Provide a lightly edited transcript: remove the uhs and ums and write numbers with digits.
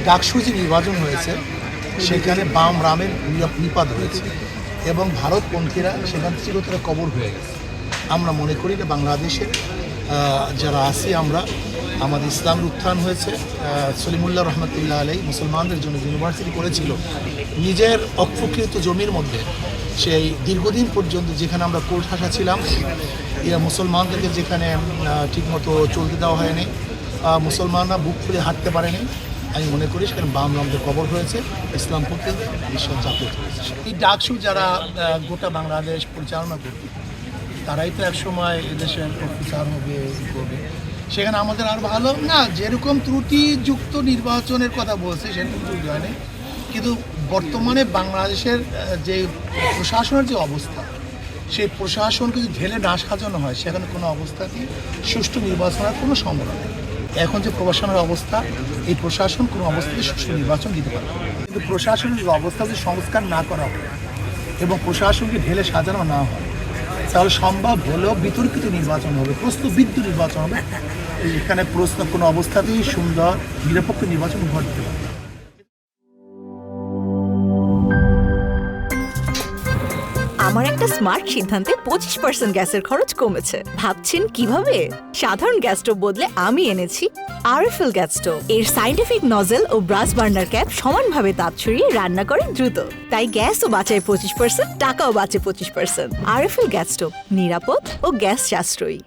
ডাকসু যে নির্বাচন হয়েছে সেখানে বাম রামের নিপাত হয়েছে এবং ভারতপন্থীরা সেখান চিরতরে কবর হয়ে গেছে। আমরা মনে করি যে বাংলাদেশের যারা আছি আমরা, আমাদের ইসলামের উত্থান হয়েছে। সলিমুল্লাহ রহমতুল্লাহ আলাই মুসলমানদের জন্য ইউনিভার্সিটি করেছিল নিজের অক্ষকৃত জমির মধ্যে। সেই দীর্ঘদিন পর্যন্ত যেখানে আমরা কোর্ট হাসা ছিলাম, মুসলমানদেরকে যেখানে ঠিকমতো চলতে দেওয়া হয়নি, মুসলমানরা বুক খুলে হাঁটতে পারেনি। আমি মনে করি সেখানে বাম রামদের কবর হয়েছে, ইসলাম পক্ষে বিশ্বাস জাগ্রত হয়েছে। এই ডাকসু যারা গোটা বাংলাদেশ পরিচালনা করবে তারাই তো একসময় এদেশের প্রচার হবে করবে। সেখানে আমাদের আর ভালো না, যেরকম ত্রুটিযুক্ত নির্বাচনের কথা বলছে সেরকম ত্রুটি হয়নি, কিন্তু বর্তমানে বাংলাদেশের যে প্রশাসনের যে অবস্থা, সেই প্রশাসনকে যদি ঢেলে না সাজানো হয় সেখানে কোনো অবস্থাতেই সুষ্ঠু নির্বাচনের কোনো সম্ভাবনা নেই। এখন যে প্রশাসনের অবস্থা, এই প্রশাসন কোনো অবস্থাতে সুষ্ঠু নির্বাচন দিতে পারে, কিন্তু প্রশাসনের যে অবস্থা যদি সংস্কার না করা হয় এবং প্রশাসনকে ঢেলে সাজানো না হয় তাহলে সম্ভব হলেও বিতর্কিত নির্বাচন হবে, প্রশ্নবিদ্ধ নির্বাচন হবে। এখানে প্রশ্ন কোনো অবস্থাতেই সুন্দর নিরপেক্ষ নির্বাচন ঘটতে পারে। আমার একটা স্মার্ট সিদ্ধান্তে 25% গ্যাসের খরচ কমেছে। ভাবছেন কিভাবে? সাধারণ গ্যাস স্টোভ বদলে আমি এনেছি আরএফএল গ্যাস স্টোভ। এর সাইন্টিফিক নজল ও ব্রাস বার্নার ক্যাপ সমানভাবে তাপ ছড়িয়ে রান্না করে দ্রুত, তাই গ্যাসও বাঁচায় 25%, টাকাও বাঁচে 25%। আরএফএল গ্যাস স্টোভ, নিরাপদ ও গ্যাস সাশ্রয়ী।